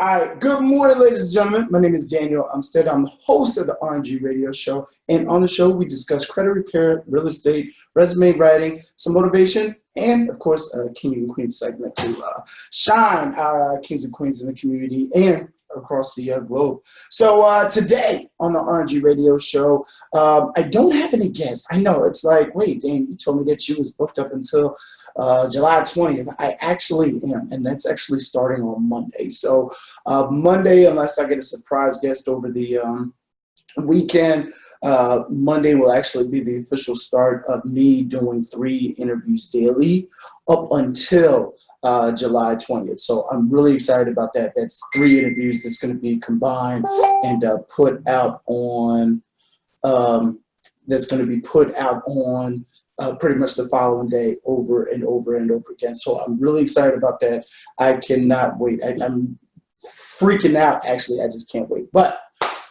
All right, good morning, ladies and gentlemen. My name is Daniel Umstead. I'm the host of the RNG Radio Show. And on the show, we discuss credit repair, real estate, resume writing, some motivation, and, of course, a King and Queen segment to shine our kings and queens in the community and across the globe. So today on the RNG Radio Show, I don't have any guests. I know, it's like, wait, Dan, you told me that you was booked up until July 20th. I actually am, and that's actually starting on Monday. So Monday, unless I get a surprise guest over the weekend, Monday will actually be the official start of me doing 3 interviews daily up until July 20th. So I'm really excited about that. That's 3 interviews that's going to be combined and put out on pretty much the following day over and over and over again. So I'm really excited about that. I cannot wait. I'm freaking out, actually. I just can't wait. But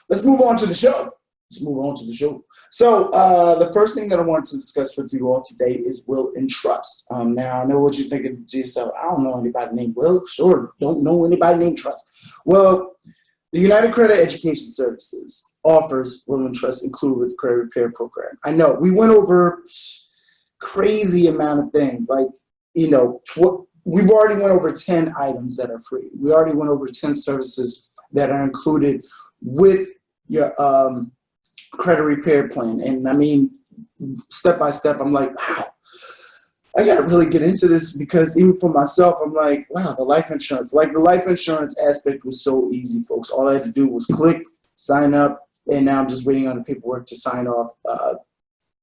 let's move on to the show. So the first thing that I wanted to discuss with you all today is will and trust. Now, I know what you're thinking to yourself. I don't know anybody named Will. Sure, don't know anybody named Trust. Well, the United Credit Education Services offers will and trust included with the credit repair program. I know we went over crazy amount of things. Like, you know, we've already went over 10 items that are free. We already went over 10 services that are included with your credit repair plan. And I mean, step by step, I'm like, wow, I got to really get into this, because even for myself, I'm like, wow, the life insurance aspect was so easy, folks. All I had to do was click, sign up, and now I'm just waiting on the paperwork to sign off,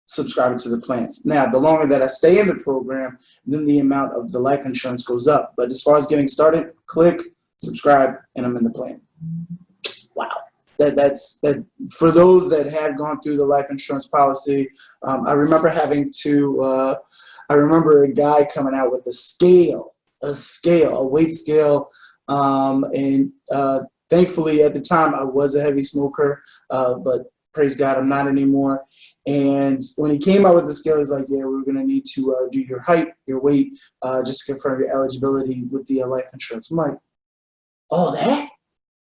subscribing to the plan. Now, the longer that I stay in the program, then the amount of the life insurance goes up. But as far as getting started, click, subscribe, and I'm in the plan. Wow. That's for those that have gone through the life insurance policy. I remember I remember a guy coming out with a weight scale, and thankfully at the time I was a heavy smoker, but praise God, I'm not anymore. And when he came out with the scale, he's like, yeah, we're going to need to do your height, your weight, just to confirm your eligibility with the life insurance. I'm like, oh, that?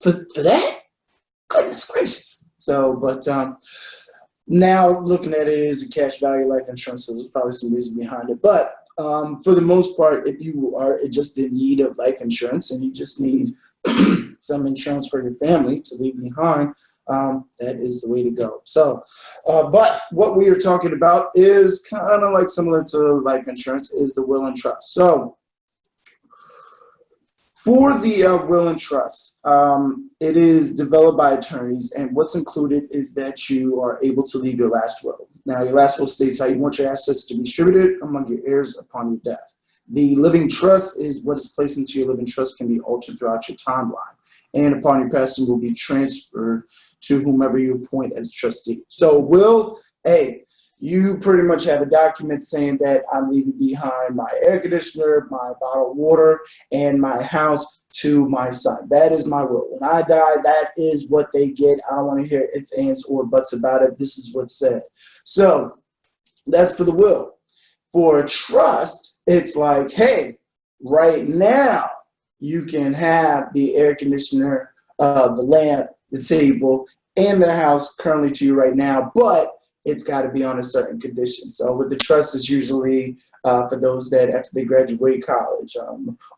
For that? Goodness gracious. So, but now looking at it as a cash value life insurance, so there's probably some reason behind it. But for the most part, if you are just in need of life insurance and you just need some insurance for your family to leave behind, that is the way to go. So, but what we are talking about is kind of like similar to life insurance, is the will and trust. So, for the will and trust, it is developed by attorneys, and what's included is that you are able to leave your last will. Now, your last will states how you want your assets to be distributed among your heirs upon your death. The living trust is what is placed into your living trust can be altered throughout your timeline, and upon your passing will be transferred to whomever you appoint as trustee. So, will A. You pretty much have a document saying that I'm leaving behind my air conditioner, my bottled water, and my house to my son. That is my will. When I die, that is what they get. I don't want to hear ifs, ands, or buts about it. This is what's said. So that's for the will. For a trust, it's like, hey, right now you can have the air conditioner, the lamp, the table, and the house currently to you right now, but it's got to be on a certain condition. So with the trust, is usually for those that after they graduate college,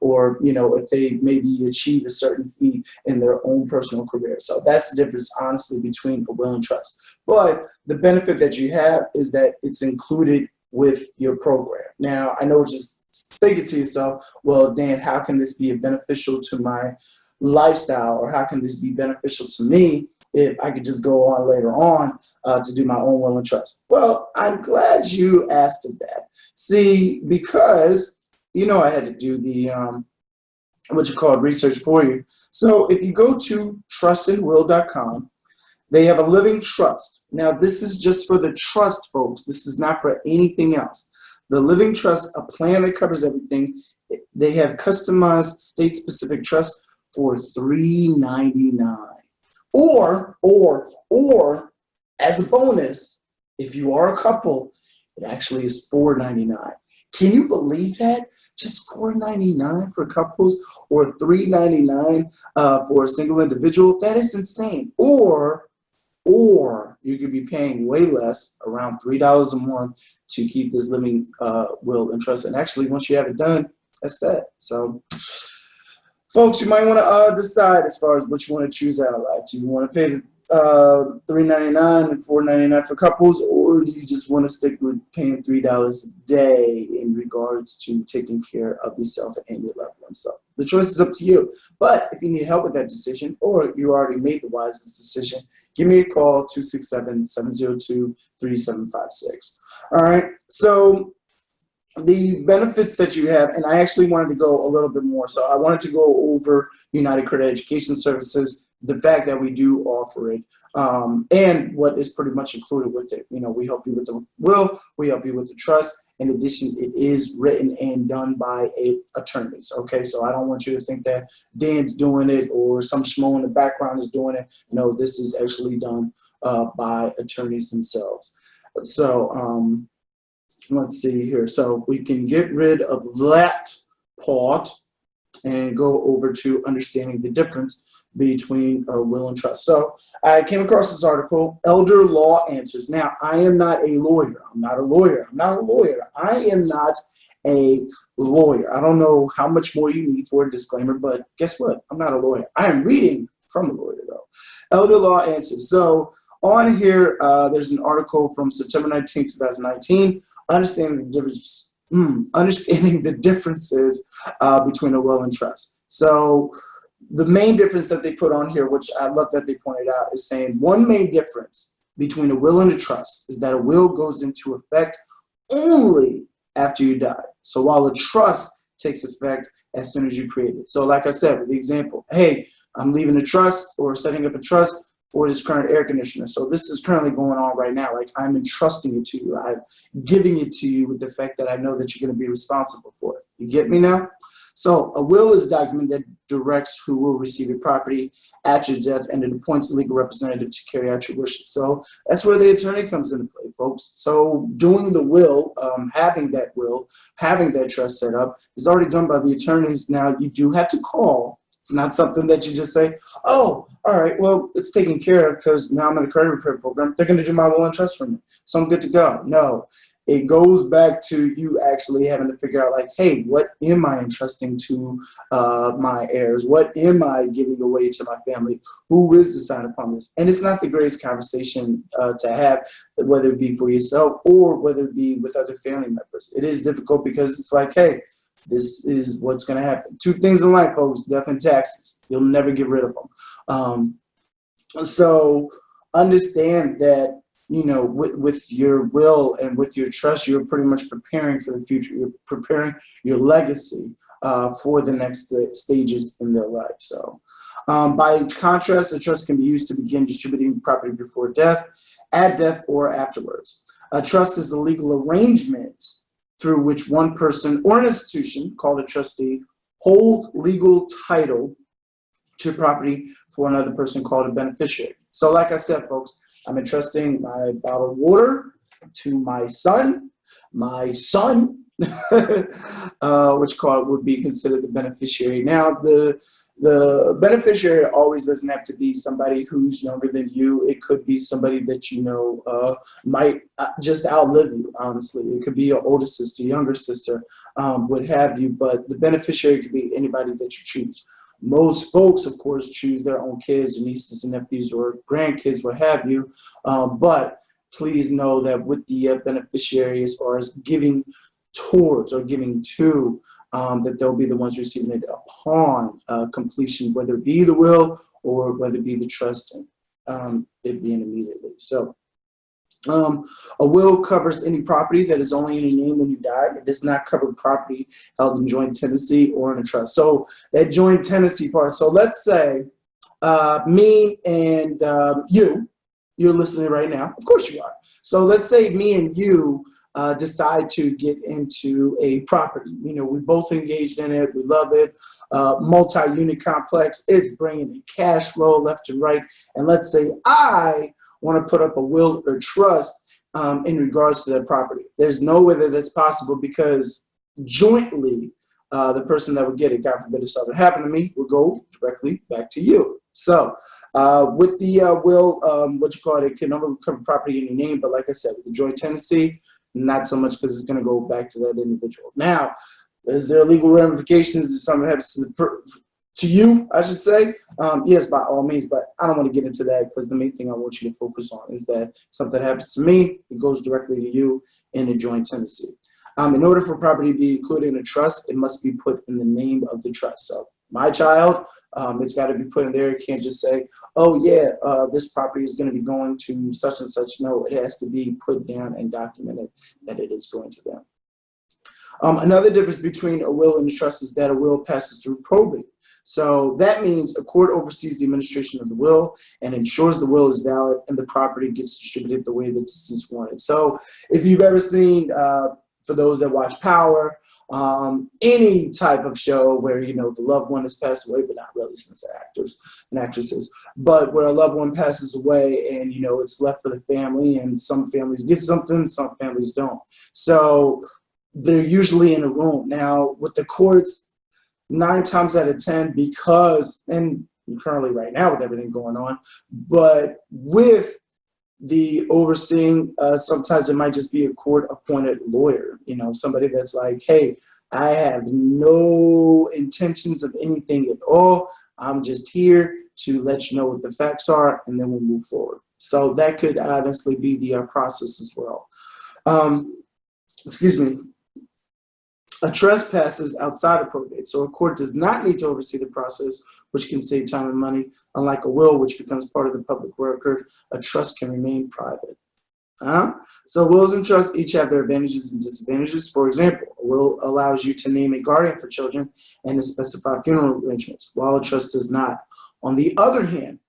or if they maybe achieve a certain feat in their own personal career. So that's the difference, honestly, between a will and trust. But the benefit that you have is that it's included with your program. Now, I know, just thinking to yourself, well, Dan, how can this be beneficial to my lifestyle, or how can this be beneficial to me if I could just go on later on to do my own will and trust? Well, I'm glad you asked that. See, because, I had to do the, research for you. So if you go to trustandwill.com, they have a living trust. Now, this is just for the trust, folks. This is not for anything else. The living trust, a plan that covers everything. They have customized state-specific trust for $3.99. Or as a bonus, if you are a couple It actually is $4.99. Can you believe that? Just $4.99 for couples or $3.99 for a single individual? That is insane. Or you could be paying way less, around $3 a month, to keep this living will and trust. And actually, once you have it done, that's that. So, folks, you might want to decide as far as what you want to choose out of life. Do you want to pay the $3.99 and $4.99 for couples, or do you just want to stick with paying $3 a day in regards to taking care of yourself and your loved ones? So the choice is up to you. But if you need help with that decision, or you already made the wisest decision, give me a call, 267-702-3756. All right. So the benefits that you have, and I actually wanted to go a little bit more. So I wanted to go over United Credit Education Services, the fact that we do offer it, and what is pretty much included with it. You know, we help you with the will, we help you with the trust. In addition, it is written and done by attorneys. Okay, so I don't want you to think that Dan's doing it or some schmo in the background is doing it. No, this is actually done by attorneys themselves. So let's see here. So we can get rid of that part and go over to understanding the difference between will and trust. So I came across this article, Elder Law Answers. Now, I am not a lawyer. I'm not a lawyer. I'm not a lawyer. I am not a lawyer. I don't know how much more you need for a disclaimer, but guess what? I'm not a lawyer. I am reading from a lawyer, though. Elder Law Answers. So on here, there's an article from September 19, 2019, understanding the differences between a will and trust. So the main difference that they put on here, which I love that they pointed out, is saying one main difference between a will and a trust is that a will goes into effect only after you die. So while a trust takes effect as soon as you create it. So like I said, with the example, hey, I'm leaving a trust or setting up a trust for this current air conditioner. So this is currently going on right now. Like, I'm entrusting it to you. I'm giving it to you with the fact that I know that you're going to be responsible for it. You get me now? So a will is a document that directs who will receive your property at your death, and it appoints a legal representative to carry out your wishes. So that's where the attorney comes into play, folks. So doing the will, having that trust set up is already done by the attorneys. Now, you do have to call. It's not something that you just say, oh, all right, well, it's taken care of because now I'm in the credit repair program. They're going to do my will and trust for me, so I'm good to go. No, it goes back to you actually having to figure out, like, hey, what am I entrusting to my heirs? What am I giving away to my family? Who is to sign upon this? And it's not the greatest conversation to have, whether it be for yourself or whether it be with other family members. It is difficult because it's like, hey, this is what's going to happen. Two things in life, folks: death and taxes. You'll never get rid of them. So understand that, you know, with your will and with your trust, you're pretty much preparing for the future. You're preparing your legacy for the next stages in their life. So by contrast, a trust can be used to begin distributing property before death, at death, or afterwards. A trust is a legal arrangement through which one person or an institution, called a trustee, holds legal title to property for another person, called a beneficiary. So like I said, folks, I'm entrusting my bottled water to my son, which would be considered the beneficiary. Now, the beneficiary always doesn't have to be somebody who's younger than you. It could be somebody that you know might just outlive you, honestly. It could be your older sister, younger sister, what have you, but the beneficiary could be anybody that you choose. Most folks, of course, choose their own kids, or nieces and nephews, or grandkids, what have you, but please know that with the beneficiary, as far as giving towards or giving to, that they'll be the ones receiving it upon completion, whether it be the will or whether it be the trust, it being immediately. So a will covers any property that is only in your name when you die. It does not cover property held in joint tenancy or in a trust. So that joint tenancy part. So let's say me and you're listening right now. Of course you are. So let's say me and you decide to get into a property. You know, we both engaged in it. We love it. Multi-unit complex. It's bringing in cash flow left and right. And let's say I want to put up a will or trust in regards to that property. There's no way that that's possible because jointly, the person that would get it, God forbid if something happened to me, would go directly back to you. So with the will, it can only cover property in your name, but like I said, with the joint tenancy, not so much because it's going to go back to that individual. Now, is there legal ramifications if something happens to you, I should say? Yes, by all means, but I don't want to get into that because the main thing I want you to focus on is that something happens to me, it goes directly to you in a joint tenancy. In order for property to be included in a trust, it must be put in the name of the trust. So my child, it's got to be put in there. It can't just say, oh yeah, this property is going to be going to such and such. No, it has to be put down and documented that it is going to them. Another difference between a will and a trust is that a will passes through probate. So that means a court oversees the administration of the will and ensures the will is valid and the property gets distributed the way the deceased wanted. So if you've ever seen, for those that watch Power, any type of show where, you know, the loved one has passed away, but not really since they're actors and actresses, but where a loved one passes away and, you know, it's left for the family, and some families get something, some families don't. So they're usually in a room. Now, with the courts, 9 times out of 10, because, and currently right now with everything going on, but with the overseeing, sometimes it might just be a court-appointed lawyer, you know, somebody that's like, hey, I have no intentions of anything at all. I'm just here to let you know what the facts are, and then we'll move forward. So that could honestly be the process as well. Excuse me. A trust passes outside of probate, so a court does not need to oversee the process, which can save time and money. Unlike a will, which becomes part of the public record, a trust can remain private. So wills and trusts each have their advantages and disadvantages. For example, a will allows you to name a guardian for children and to specify funeral arrangements, while a trust does not. On the other hand,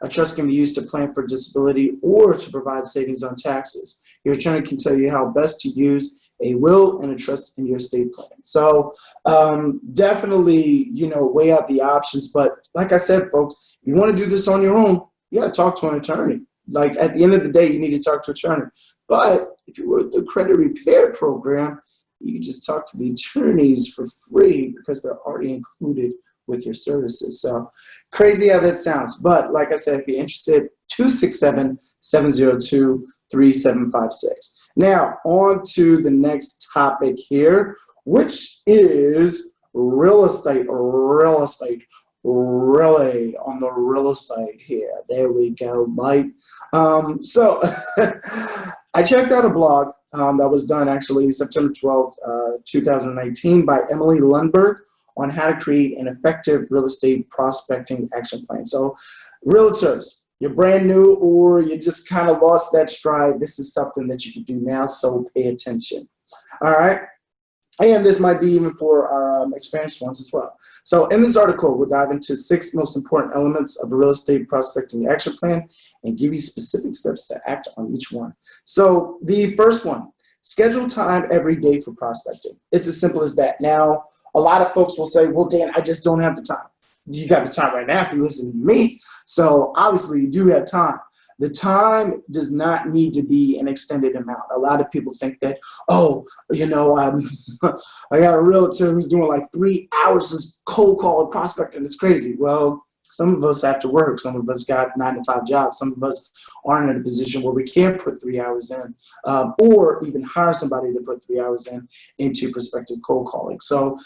a trust can be used to plan for disability or to provide savings on taxes. Your attorney can tell you how best to use a will and a trust in your estate plan. So definitely, you know, weigh out the options. But like I said, folks, if you want to do this on your own, you got to talk to an attorney. Like at the end of the day, you need to talk to an attorney. But if you were with the credit repair program, you can just talk to the attorneys for free because they're already included with your services. So crazy how that sounds. But like I said, if you're interested, 267-702-3756. Now, on to the next topic here, which is real estate, really on the real estate here. There we go, Mike. So I checked out a blog that was done actually September 12th, 2019 by Emily Lundberg on how to create an effective real estate prospecting action plan. So realtors, you're brand new or you just kind of lost that stride, this is something that you can do now, so pay attention. All right. And this might be even for our experienced ones as well. So in this article, we'll dive into 6 most important elements of a real estate prospecting action plan and give you specific steps to act on each one. So the first one, schedule time every day for prospecting. It's as simple as that. Now, a lot of folks will say, well, Dan, I just don't have the time. You got the time right now if you listen to me. So obviously you do have time. The time does not need to be an extended amount. A lot of people think that, oh, you know, I got a realtor who's doing like 3 hours of cold call and prospecting. It's crazy. Well, some of us have to work. Some of us got 9-to-5 jobs. Some of us aren't in a position where we can't put 3 hours in, or even hire somebody to put 3 hours in into prospective cold calling. So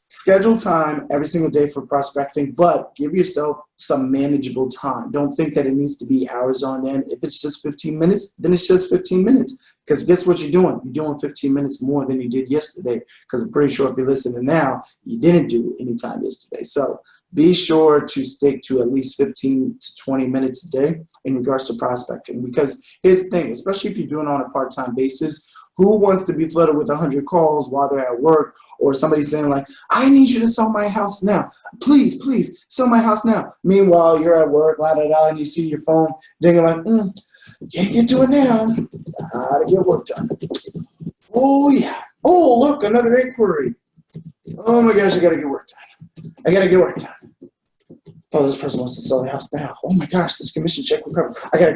schedule time every single day for prospecting, but give yourself some manageable time. Don't think that it needs to be hours on end. If it's just 15 minutes, then it's just 15 minutes. Because guess what you're doing? You're doing 15 minutes more than you did yesterday. Because I'm pretty sure if you're listening now, you didn't do any time yesterday. So be sure to stick to at least 15 to 20 minutes a day in regards to prospecting. Because here's the thing, especially if you're doing it on a part-time basis, who wants to be flooded with 100 calls while they're at work, or somebody saying like, I need you to sell my house now. Please, please, sell my house now. Meanwhile, you're at work, and you see your phone dinging like, can't get to it now. Gotta get work done. Oh, yeah. Oh, look, another inquiry. Oh, my gosh, I gotta get work done. I gotta get work done. Oh, this person wants to sell the house now. Oh, my gosh, this commission check will cover. I gotta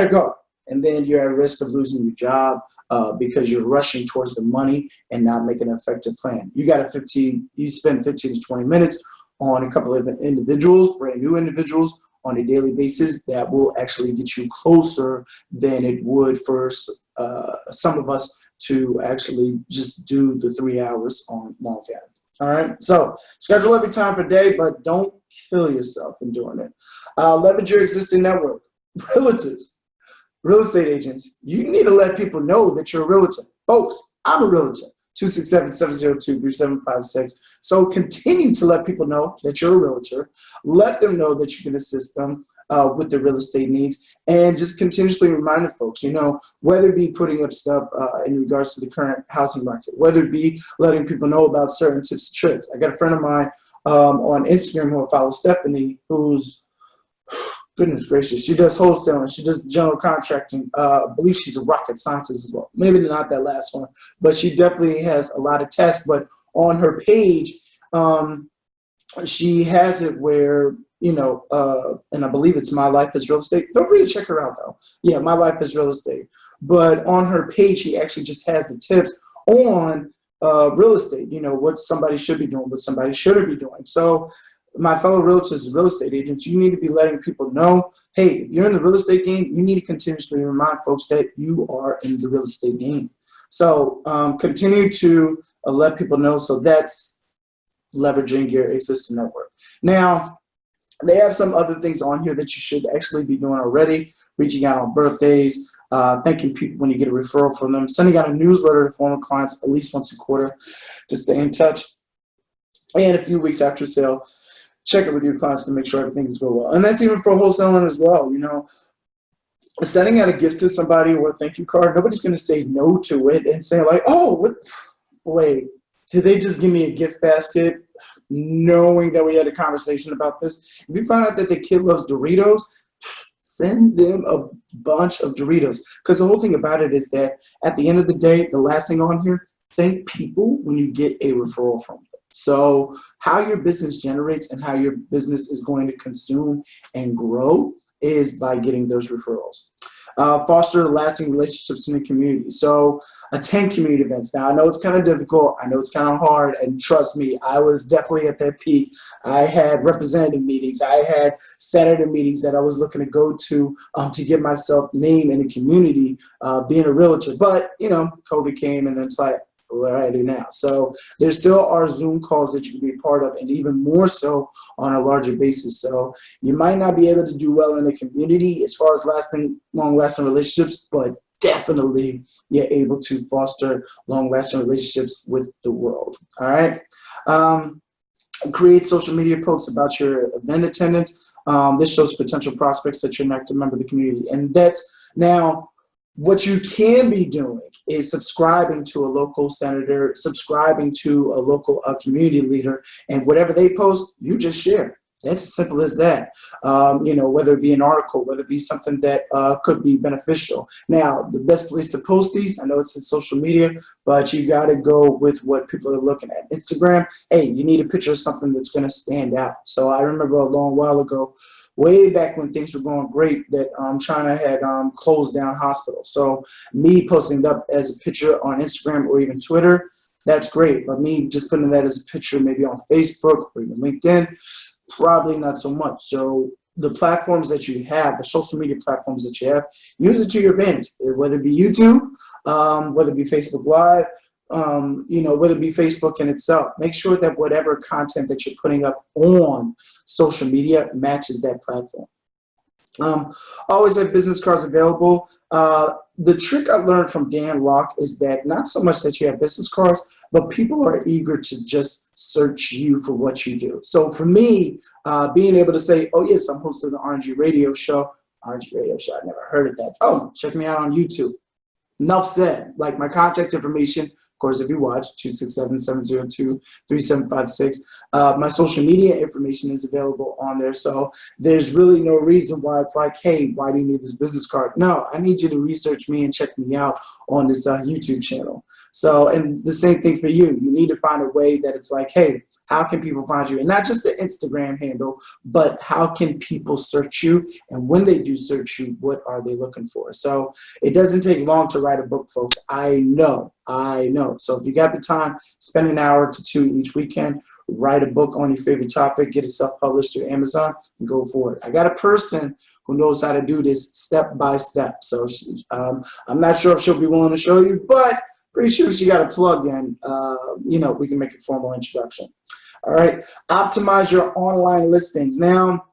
go. and then you're at risk of losing your job because you're rushing towards the money and not making an effective plan. You spend 15 to 20 minutes on a couple of individuals, brand new individuals, on a daily basis. That will actually get you closer than it would for some of us to actually just do the 3 hours on Monday. All right, so schedule every time per day, but don't kill yourself in doing it. Leverage your existing network. Realtors, real estate agents, you need to let people know that you're a realtor. Folks, I'm a realtor. 267-702-3756. So continue to let people know that you're a realtor. Let them know that you can assist them with their real estate needs, and just continuously remind the folks, whether it be putting up stuff in regards to the current housing market, whether it be letting people know about certain tips and tricks. I got a friend of mine on Instagram who I follow, Stephanie, who's, goodness gracious, she does wholesaling, she does general contracting. I believe she's a rocket scientist as well. Maybe not that last one, but she definitely has a lot of tests. But on her page, she has it where, and I believe it's My Life is Real Estate. Feel free to check her out, though. Yeah, My Life is Real Estate. But on her page, she actually just has the tips on real estate, what somebody should be doing, what somebody shouldn't be doing. So my fellow realtors, real estate agents, you need to be letting people know, hey, if you're in the real estate game, you need to continuously remind folks that you are in the real estate game. So continue to let people know. So that's leveraging your existing network. Now, they have some other things on here that you should actually be doing already. Reaching out on birthdays, thanking people when you get a referral from them, sending out a newsletter to former clients at least once a quarter to stay in touch, and a few weeks after sale, check it with your clients to make sure everything is going well. And that's even for wholesaling as well. Sending out a gift to somebody or a thank you card, nobody's going to say no to it and say like, oh, wait, did they just give me a gift basket knowing that we had a conversation about this? If you find out that the kid loves Doritos, send them a bunch of Doritos. Because the whole thing about it is that at the end of the day, the last thing on here, thank people when you get a referral from them. So how your business generates and how your business is going to consume and grow is by getting those referrals. Foster lasting relationships in the community. So attend community events. Now, I know it's kind of difficult. I know it's kind of hard. And trust me, I was definitely at that peak. I had representative meetings. I had senator meetings that I was looking to go to get myself named in the community, being a realtor. But, COVID came, and then it's like, what do I do now? So there still are Zoom calls that you can be a part of, and even more so on a larger basis. So you might not be able to do well in the community as far as long-lasting relationships, but definitely you're able to foster long-lasting relationships with the world. All right. Create social media posts about your event attendance. This shows potential prospects that you're an active member of the community. And now, what you can be doing is subscribing to a local senator, subscribing to a local community leader, and whatever they post, you just share. That's as simple as that. Whether it be an article, whether it be something that could be beneficial. Now, the best place to post these, I know it's in social media, but you got to go with what people are looking at. Instagram, hey, you need a picture of something that's going to stand out. So I remember a long while ago, way back when things were going great, that China had closed down hospitals. So me posting up as a picture on Instagram or even Twitter, that's great. But me just putting that as a picture maybe on Facebook or even LinkedIn, probably not so much. So the platforms that you have, the social media platforms that you have, use it to your advantage, whether it be YouTube, whether it be Facebook Live, whether it be Facebook in itself. Make sure that whatever content that you're putting up on social media matches that platform. Always have business cards available. The trick I learned from Dan Locke is that not so much that you have business cards, but people are eager to just search you for what you do. So for me, being able to say, oh yes, I'm hosting the RNG Radio Show. RNG Radio Show, I never heard of that. Oh, check me out on YouTube. Enough said. Like my contact information, of course, if you watch, 267-702-3756. My social media information is available on there. So there's really no reason why it's like, hey, why do you need this business card? No, I need you to research me and check me out on this YouTube channel. So, and the same thing for you. You need to find a way that it's like, hey, How can people find you? And not just the Instagram handle, but how can people search you? And when they do search you, what are they looking for? So it doesn't take long to write a book, folks. I know. So if you got the time, spend an hour to two each weekend, write a book on your favorite topic, get it self-published through Amazon, and go for it. I got a person who knows how to do this step by step. So I'm not sure if she'll be willing to show you, but pretty sure she got a plug in. We can make a formal introduction. All right. Optimize your online listings. Now,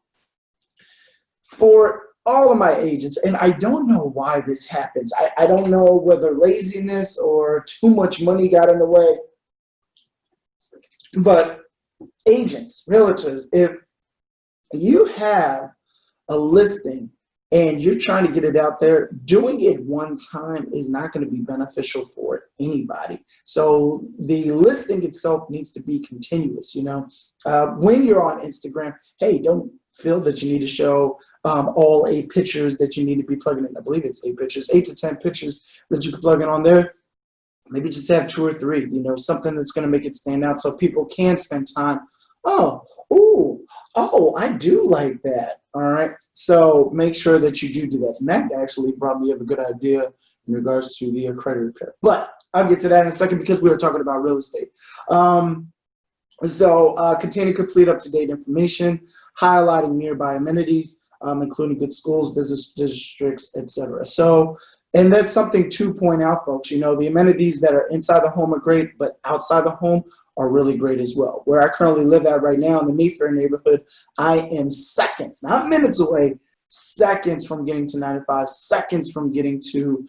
for all of my agents, and I don't know why this happens. I don't know whether laziness or too much money got in the way. But agents, realtors, if you have a listing and you're trying to get it out there, doing it one time is not going to be beneficial for anybody. So the listing itself needs to be continuous. When you're on Instagram, hey, don't feel that you need to show all 8 pictures that you need to be plugging in. I believe it's 8 pictures, 8 to 10 pictures that you can plug in on there. Maybe just have 2 or 3, something that's going to make it stand out so people can spend time. I do like that. All right. So make sure that you do that. And that actually probably have a good idea in regards to the credit repair. But I'll get to that in a second because we were talking about real estate. Containing complete up-to-date information, highlighting nearby amenities, including good schools, business districts, etc. And that's something to point out, folks. The amenities that are inside the home are great, but outside the home are really great as well. Where I currently live at right now in the Mayfair neighborhood, I am seconds, not minutes away, seconds from getting to 95, seconds from getting to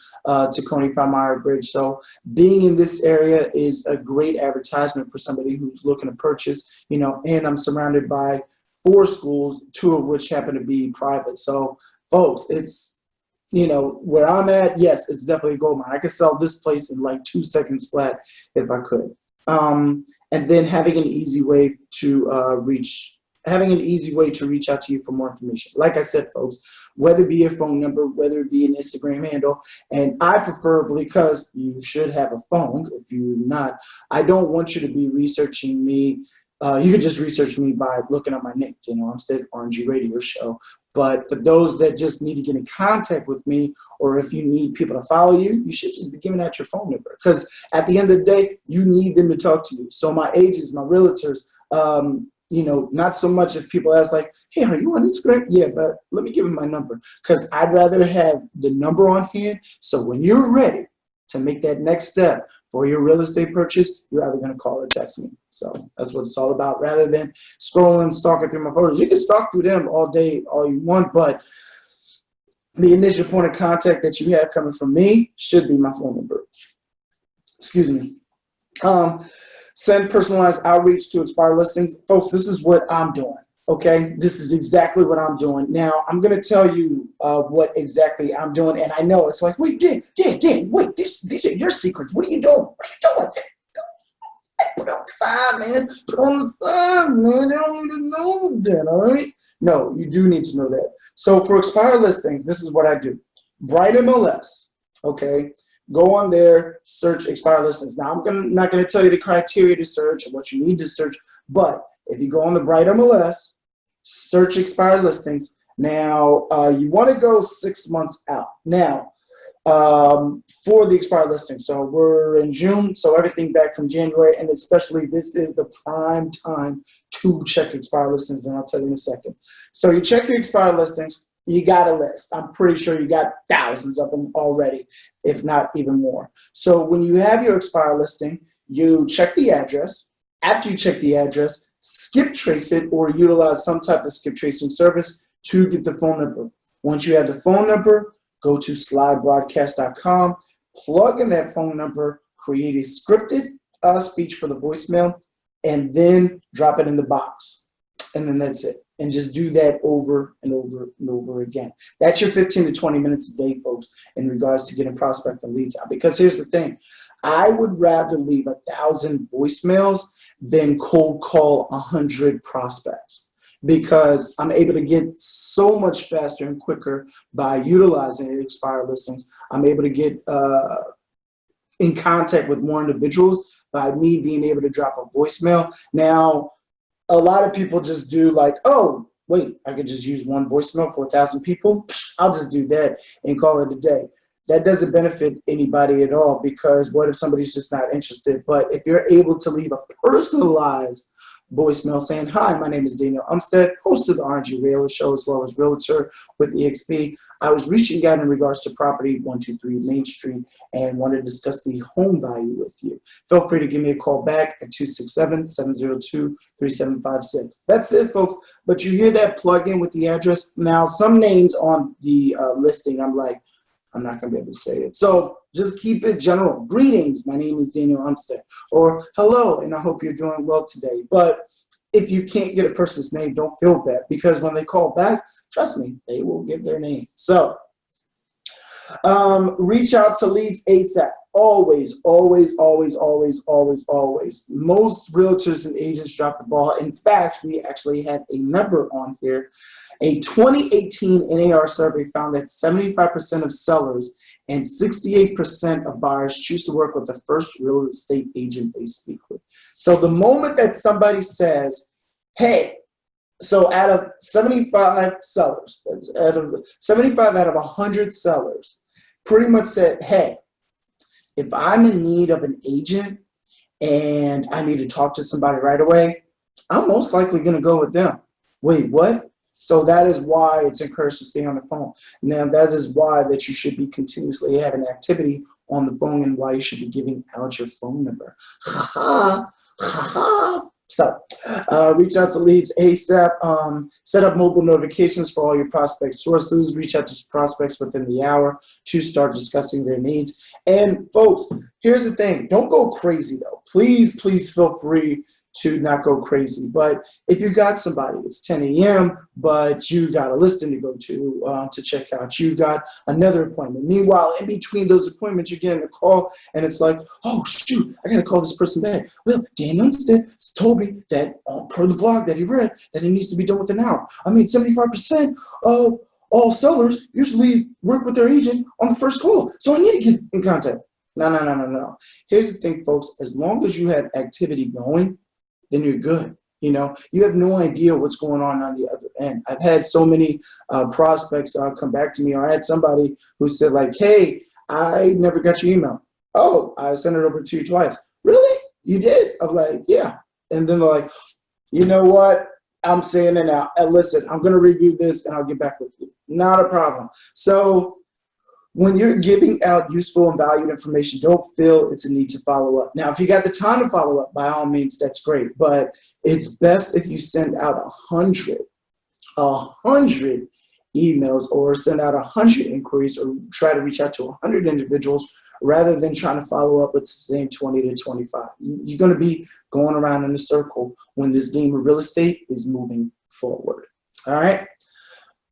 Coney Palmyra Bridge. So being in this area is a great advertisement for somebody who's looking to purchase, and I'm surrounded by 4 schools, 2 of which happen to be private. So folks, it's, where I'm at, yes, it's definitely a gold mine. I could sell this place in like 2 seconds flat if I could. And then having an easy way to reach out to you for more information. Like I said, folks, whether it be your phone number, whether it be an Instagram handle, and I preferably, because you should have a phone, if you're not, I don't want you to be researching me. You can just research me by looking up my name. I'm still RNG Radio Show. But for those that just need to get in contact with me, or if you need people to follow you, you should just be giving out your phone number. Because at the end of the day, you need them to talk to you. So my agents, my realtors, not so much if people ask like, hey, are you on Instagram? Yeah, but let me give them my number. Because I'd rather have the number on hand. So when you're ready to make that next step for your real estate purchase, you're either going to call or text me. So that's what it's all about, rather than scrolling, stalking through my photos. You can stalk through them all day, all you want, but the initial point of contact that you have coming from me should be my phone number. Excuse me. Send personalized outreach to expired listings. Folks, this is what I'm doing. Okay, this is exactly what I'm doing. Now, I'm going to tell you what exactly I'm doing. And I know it's like, wait, Dan, wait, these are your secrets. What are you doing? What are you doing? Put it on the side, man. Put it on the side, man. They don't need to know that, all right? No, you do need to know that. So for expired listings, this is what I do. Bright MLS, okay? Go on there, search expired listings. Now, I'm not going to tell you the criteria to search or what you need to search, but if you go on the Bright MLS, search expired listings. Now, you want to go 6 months out. Now, for the expired listing. So we're in June, so everything back from January, and especially this is the prime time to check expired listings, and I'll tell you in a second. So you check your expired listings, you got a list. I'm pretty sure you got thousands of them already, if not even more. So when you have your expired listing, you check the address. After you check the address, skip trace it or utilize some type of skip tracing service to get the phone number. Once you have the phone number, go to slidebroadcast.com, plug in that phone number, create a scripted speech for the voicemail, and then drop it in the box. And then that's it. And just do that over and over and over again. That's your 15 to 20 minutes a day, folks, in regards to getting prospect and leads out. Because here's the thing. I would rather leave 1,000 voicemails than cold call 100 prospects. Because I'm able to get so much faster and quicker by utilizing expired listings. I'm able to get in contact with more individuals by me being able to drop a voicemail. Now, a lot of people just do like, oh, wait, I could just use one voicemail for 1,000 people. Psh, I'll just do that and call it a day. That doesn't benefit anybody at all, because what if somebody's just not interested? But if you're able to leave a personalized voicemail saying, hi, my name is Daniel Umstead, host of the RNG Radio Show, as well as realtor with EXP. I was reaching out in regards to property 123 Main Street and wanted to discuss the home value with you. Feel free to give me a call back at 267-702-3756. That's it, folks. But you hear that plug in with the address. Now, some names on the listing, I'm like, I'm not going to be able to say it. So just keep it general. Greetings, my name is Daniel Umstead. Or hello, and I hope you're doing well today. But if you can't get a person's name, don't feel bad, because when they call back, trust me, they will give their name. So reach out to leads ASAP. Always, always, always, always, always, always. Most realtors and agents drop the ball. In fact, we actually had a number on here. A 2018 NAR survey found that 75% of sellers and 68% of buyers choose to work with the first real estate agent they speak with. So the moment that somebody says, hey, so out of 75 sellers, 75 out of 100 sellers pretty much said, hey, if I'm in need of an agent and I need to talk to somebody right away, I'm most likely going to go with them. Wait, what? So that is why it's encouraged to stay on the phone. Now, that is why that you should be continuously having activity on the phone, and why you should be giving out your phone number. Ha ha, ha ha. So reach out to leads ASAP. Set up mobile notifications for all your prospect sources. Reach out to prospects within the hour to start discussing their needs. And folks, here's the thing. Don't go crazy, though. Please, please feel free to not go crazy. But if you got somebody, it's 10 a.m., but you got a listing to go to check out. You got another appointment. Meanwhile, in between those appointments, you're getting a call, and it's like, oh, shoot, I got to call this person back. Well, Dan Umstead told me that per the blog that he read that it needs to be done within an hour. I mean, 75% of all sellers usually work with their agent on the first call. So I need to get in contact. No. Here's the thing, folks. As long as you have activity going, then you're good. You know, you have no idea what's going on the other end. I've had so many prospects come back to me, or I had somebody who said like, hey, I never got your email. Oh, I sent it over to you twice. Really? You did? I'm like, yeah. And then they're like, you know what? I'm saying it now. Listen, I'm going to review this and I'll get back with you. Not a problem. So when you're giving out useful and valued information, don't feel it's a need to follow up. Now, if you got the time to follow up, by all means, that's great. But it's best if you send out 100 emails, or send out 100 inquiries, or try to reach out to 100 individuals, rather than trying to follow up with the same 20 to 25. You're going to be going around in a circle when this game of real estate is moving forward. All right?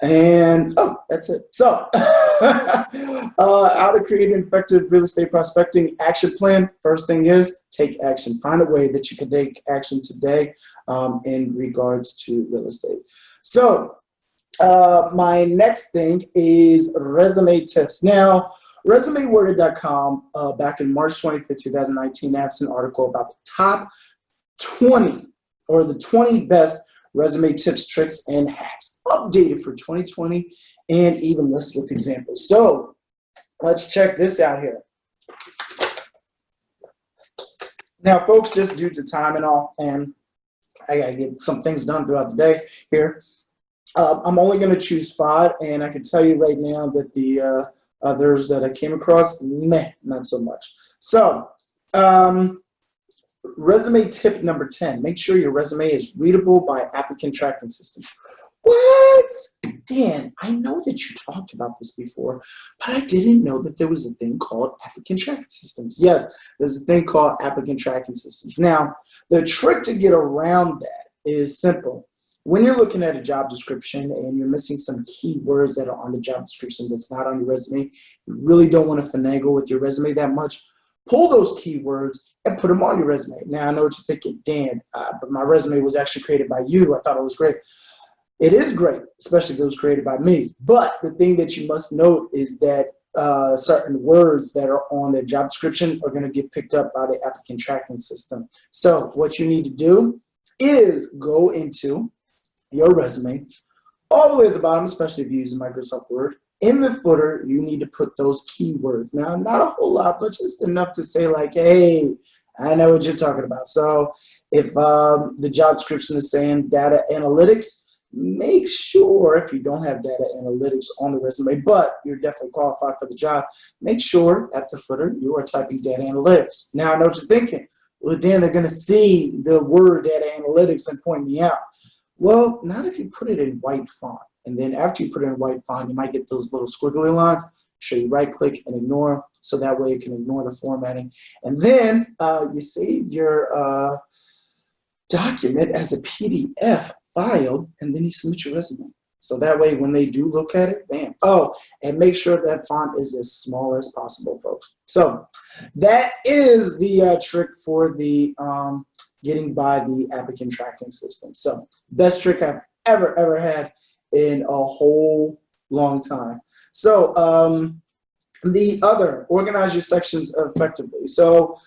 And, oh, that's it. So, how to create an effective real estate prospecting action plan. First thing is take action. Find a way that you can take action today in regards to real estate. So, my next thing is resume tips. Now, ResumeWorder.com back in March 25th, 2019, that's an article about the top 20 or the 20 best resume tips, tricks, and hacks, updated for 2020, and even listed with examples. So let's check this out here. Now, folks, just due to time and all, and I gotta get some things done throughout the day here, I'm only going to choose 5, and I can tell you right now that the others that I came across, not so much. So, resume tip number 10, make sure your resume is readable by applicant tracking systems. What? Dan, I know that you talked about this before, but I didn't know that there was a thing called applicant tracking systems. Yes, there's a thing called applicant tracking systems. Now, the trick to get around that is simple. When you're looking at a job description and you're missing some keywords that are on the job description that's not on your resume, you really don't want to finagle with your resume that much. Pull those keywords and put them on your resume. Now, I know what you're thinking, Dan, but my resume was actually created by you. I thought it was great. It is great, especially if it was created by me. But the thing that you must note is that certain words that are on their job description are going to get picked up by the applicant tracking system. So what you need to do, is go into your resume all the way at the bottom, especially if you're using Microsoft Word. In the footer, you need to put those keywords. Now, not a whole lot, but just enough to say like, hey, I know what you're talking about. So if the job description is saying data analytics, make sure if you don't have data analytics on the resume, but you're definitely qualified for the job, make sure at the footer you are typing data analytics. Now, I know what you're thinking. Well, Dan, they're going to see the word data analytics and point me out. Well, not if you put it in white font. And then after you put it in white font, you might get those little squiggly lines. Sure, you right click and ignore them, so that way you can ignore the formatting. And then you save your document as a PDF file, and then you submit your resume. So that way when they do look at it, bam. Oh, and make sure that font is as small as possible, folks. So that is the trick for the getting by the applicant tracking system. So best trick I've ever had in a whole long time. So the other, organize your sections effectively. So,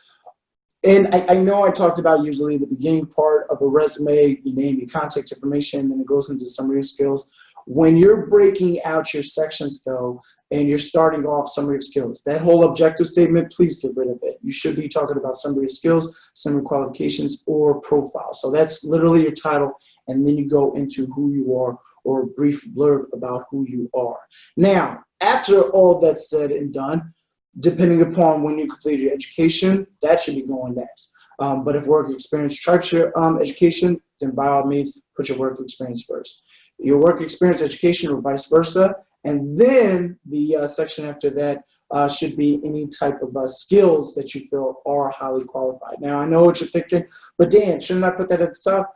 and I know I talked about usually the beginning part of a resume, you name your contact information, and then it goes into summary of skills. When you're breaking out your sections though, and you're starting off summary of skills, that whole objective statement, please get rid of it. You should be talking about summary of skills, summary qualifications, or profile. So that's literally your title, and then you go into who you are or a brief blurb about who you are. Now, after all that's said and done, depending upon when you completed your education, that should be going next. But if work experience trumps your education, then by all means, put your work experience first. Your work experience education or vice versa. And then the section after that should be any type of skills that you feel are highly qualified. Now, I know what you're thinking, but Dan, shouldn't I put that at the top?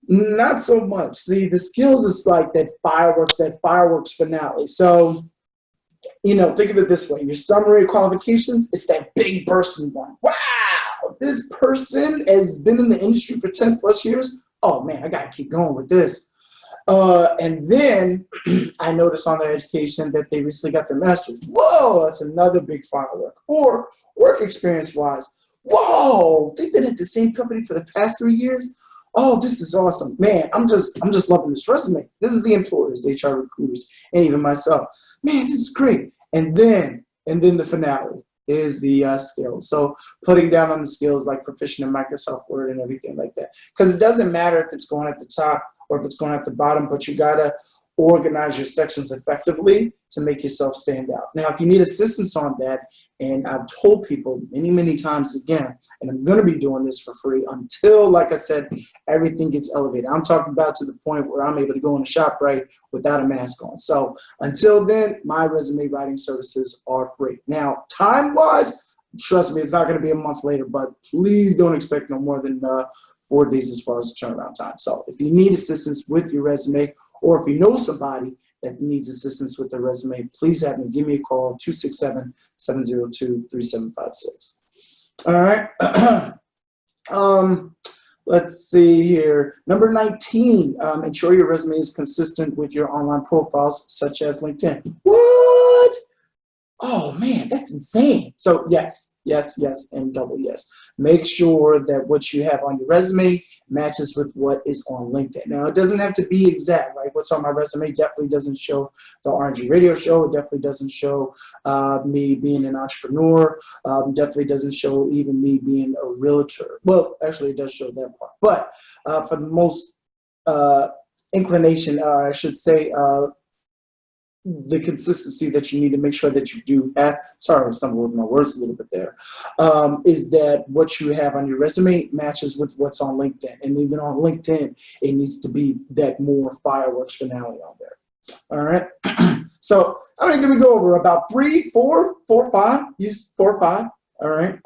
Not so much. See, the skills is like that fireworks finale. So, you know, think of it this way. Your summary qualifications is that big bursting one. Wow, this person has been in the industry for 10 plus years. Oh man, I gotta keep going with this. And then I noticed on their education that they recently got their master's. Whoa, that's another big firework. Or work experience wise, whoa, they've been at the same company for the past 3 years. Oh, this is awesome, man. I'm just loving this resume. This is the employers, the HR recruiters, and even myself. Man, this is great. And then the finale is the skills. So putting down on the skills like proficient in Microsoft Word and everything like that. Because it doesn't matter if it's going at the top or if it's going at the bottom, but you gotta organize your sections effectively to make yourself stand out. Now, if you need assistance on that, and I've told people many times again, and I'm gonna be doing this for free until, like I said, everything gets elevated. I'm talking about to the point where I'm able to go in the shop right without a mask on. So until then, my resume writing services are free. Now, time-wise, trust me, it's not gonna be a month later, but please don't expect no more than 4 days as far as the turnaround time. So if you need assistance with your resume, or if you know somebody that needs assistance with their resume, please have them give me a call, 267-702-3756. All right. Let's see here. Number 19, ensure your resume is consistent with your online profiles, such as LinkedIn. What? Oh man, that's insane. So yes, and double yes. Make sure that what you have on your resume matches with what is on LinkedIn. Now, it doesn't have to be exact, right? What's on my resume definitely doesn't show the RNG radio show. It definitely doesn't show me being an entrepreneur. Definitely doesn't show even me being a realtor. Well, actually, it does show that part. But for the most inclination, I should say, the consistency that you need to make sure that you do have, sorry, I stumbled with my words a little bit there, is that what you have on your resume matches with what's on LinkedIn. And even on LinkedIn, it needs to be that more fireworks finale on there. All right. So how many did we go over? About 3, 4, 5? Use 4 or 5. All right.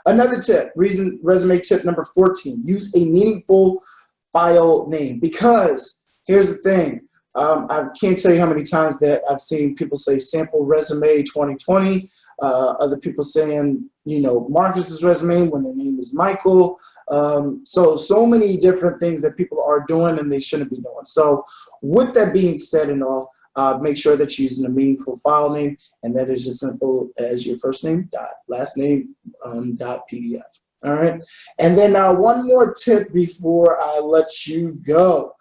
Another tip, resume tip number 14, use a meaningful file name, because here's the thing. I can't tell you how many times that I've seen people say sample resume 2020, other people saying, you know, Marcus's resume when their name is Michael. So many different things that people are doing and they shouldn't be doing. So with that being said and all, make sure that you're using a meaningful file name, and that is as simple as your first name dot last name dot PDF. All right. And then one more tip before I let you go.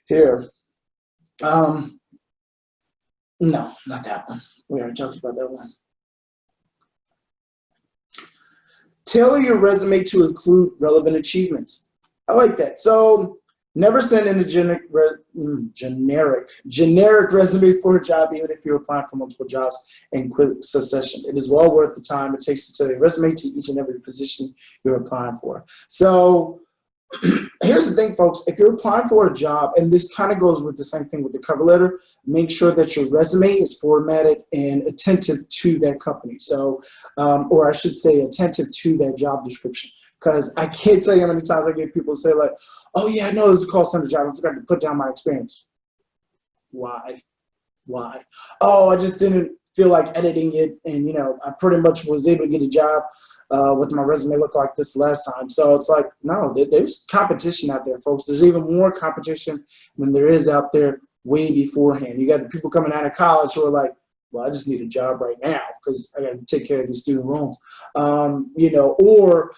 Here. No, not that one. We already talked about that one. Tailor your resume to include relevant achievements. I like that. So never send in a generic resume for a job, even if you're applying for multiple jobs in quick succession. It is well worth the time it takes to tailor your resume to each and every position you're applying for. So here's the thing, folks. If you're applying for a job, and this kind of goes with the same thing with the cover letter, make sure that your resume is formatted and attentive to that company. So, or I should say attentive to that job description. Because I can't tell you how many times I get people say like, oh yeah, I know this is a call center job. I forgot to put down my experience. Why? Why? Oh, I just didn't feel like editing it. And, you know, I pretty much was able to get a job with my resume look like this last time. So it's like, no, there's competition out there, folks. There's even more competition than there is out there way beforehand. You got the people coming out of college who are like, well, I just need a job right now because I got to take care of these student loans, you know, or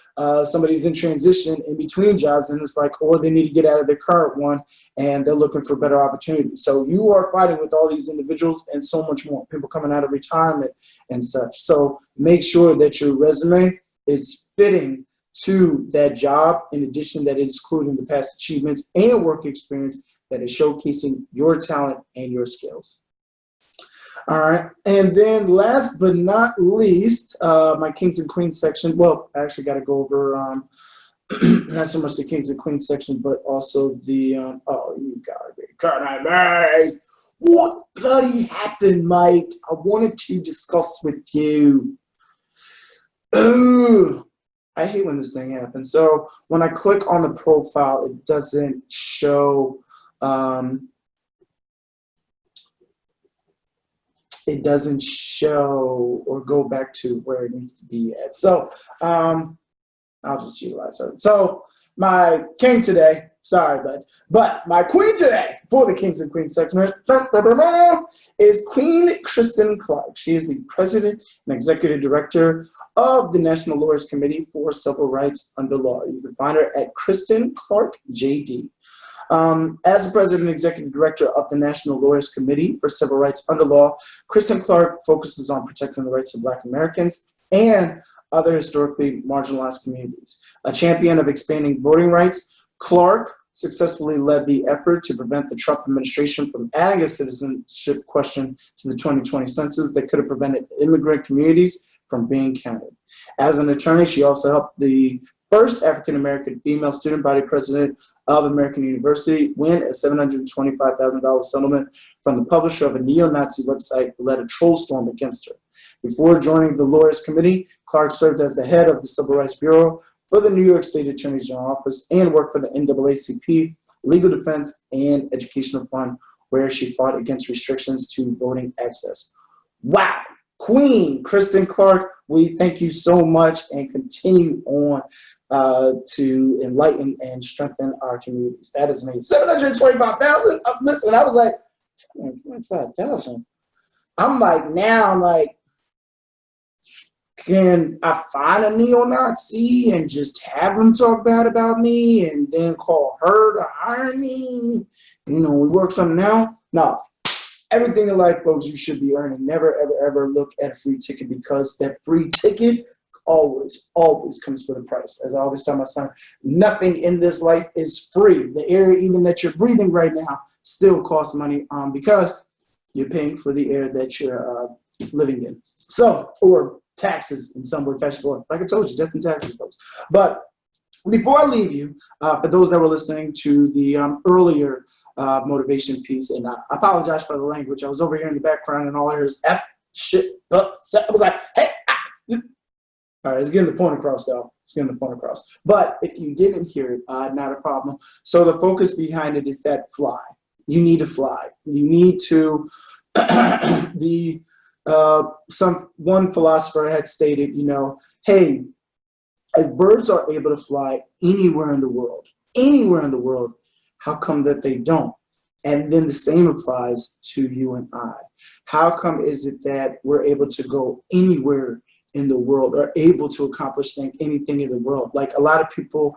somebody's in transition in between jobs and it's like, or they need to get out of their current one and they're looking for better opportunities. So you are fighting with all these individuals and so much more, people coming out of retirement and such. So make sure that your resume is fitting to that job, in addition that it's including the past achievements and work experience that is showcasing your talent and your skills. All right, and then last but not least, my Kings and Queens section. Well, I actually got to go over not so much the Kings and Queens section, but also the oh, you gotta be kidding me! What bloody happened, mate? I wanted to discuss with you. Ugh. I hate when this thing happens. So when I click on the profile, it doesn't show. It doesn't show or go back to where it needs to be at. So I'll just utilize her. So my king today, sorry, but my queen today for the Kings and Queens section is Queen Kristen Clark. She is the president and executive director of the National Lawyers Committee for Civil Rights Under Law. You can find her at Kristen Clark JD. As the president and executive director of the National Lawyers Committee for Civil Rights Under Law, Kristen Clark focuses on protecting the rights of Black Americans and other historically marginalized communities. A champion of expanding voting rights, Clark successfully led the effort to prevent the Trump administration from adding a citizenship question to the 2020 census that could have prevented immigrant communities from being counted. As an attorney, she also helped the first African-American female student body president of American University win a $725,000 settlement from the publisher of a neo-Nazi website who led a troll storm against her. Before joining the Lawyers Committee, Clark served as the head of the Civil Rights Bureau for the New York State Attorney General Office and worked for the NAACP, Legal Defense, and Educational Fund, where she fought against restrictions to voting access. Wow! Queen Kristen Clark, we thank you so much and continue on to enlighten and strengthen our communities. That is amazing. 725,000. Listen, I was like, 725,000. I'm like, now I'm like, can I find a neo-Nazi and just have them talk bad about me and then call her to hire me? You know, we work something out? No. Everything in life, folks, you should be earning. Never, ever, ever look at a free ticket, because that free ticket always comes with a price. As I always tell my son, nothing in this life is free. The air even that you're breathing right now still costs money because you're paying for the air that you're living in. So, or taxes in some way, fashion, form. Like I told you, death and taxes, folks. But before I leave you, for those that were listening to the earlier motivation piece, and I apologize for the language. I was over here in the background and all I heard is F, shit, I was like, hey, all right, it's getting the point across, though. It's getting the point across. But if you didn't hear it, not a problem. So the focus behind it is that fly. You need to fly. You need to, one philosopher had stated, you know, hey, if birds are able to fly anywhere in the world, how come that they don't? And then the same applies to you and I. How come is it that we're able to go anywhere in the world, are able to accomplish anything in the world. Like a lot of people,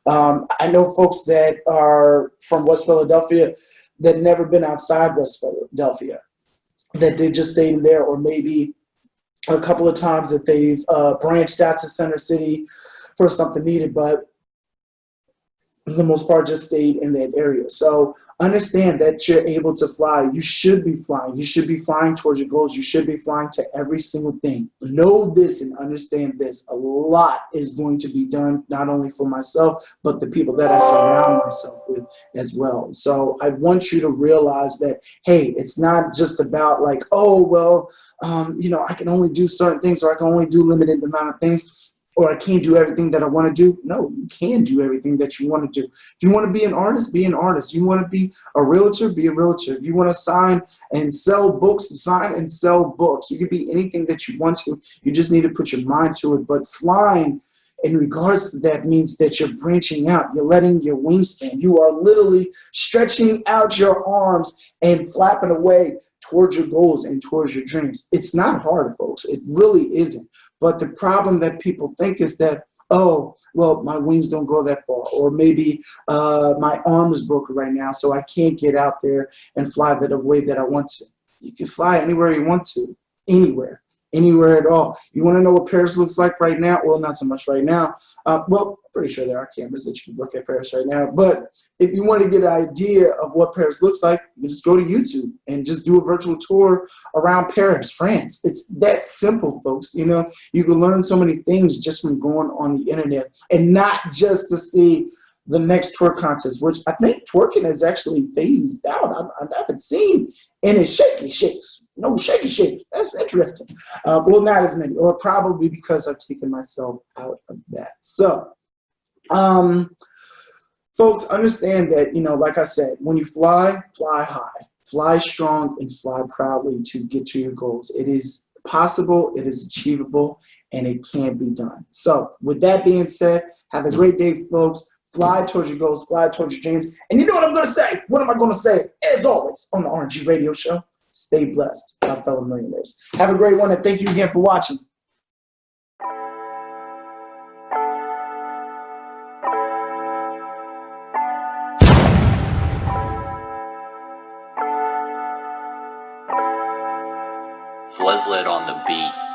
I know folks that are from West Philadelphia that never been outside West Philadelphia, that they just stayed in there, or maybe a couple of times that they've branched out to Center City for something needed, but for the most part just stayed in that area. So understand that you're able to fly. You should be flying. You should be flying towards your goals. You should be flying to every single thing. Know this and understand this. A lot is going to be done, not only for myself, but the people that I surround myself with as well. So I want you to realize that, hey, it's not just about like, oh, well, I can only do certain things, or I can only do limited amount of things, or I can't do everything that I want to do. No, you can do everything that you want to do. If you want to be an artist, be an artist. You want to be a realtor, be a realtor. If you want to sign and sell books, sign and sell books. You can be anything that you want to. You just need to put your mind to it. But flying, in regards to that, means that you're branching out. You're letting your wings stand. You are literally stretching out your arms and flapping away towards your goals and towards your dreams. It's not hard, folks. It really isn't. But the problem that people think is that, oh, well, my wings don't go that far, or maybe my arm is broken right now, so I can't get out there and fly the way that I want to. You can fly anywhere you want to, anywhere at all. You want to know what Paris looks like right now? Well, not so much right now. Well, I'm pretty sure there are cameras that you can look at Paris right now. But if you want to get an idea of what Paris looks like, you just go to YouTube and just do a virtual tour around Paris, France. It's that simple, folks. You can learn so many things just from going on the internet, and not just to see the next twerk contest, which I think twerking is actually phased out. I haven't seen any shaky shakes. No shaky shakes. That's interesting. Well, not as many, or probably because I've taken myself out of that. So, folks, understand that, like I said, when you fly, fly high, fly strong, and fly proudly to get to your goals. It is possible, it is achievable, and it can be done. So, with that being said, have a great day, folks. Fly towards your goals, fly towards your dreams. And you know what I'm going to say? What am I going to say? As always, on the RNG Radio Show, stay blessed, my fellow millionaires. Have a great one, and thank you again for watching. Fleslet on the beat.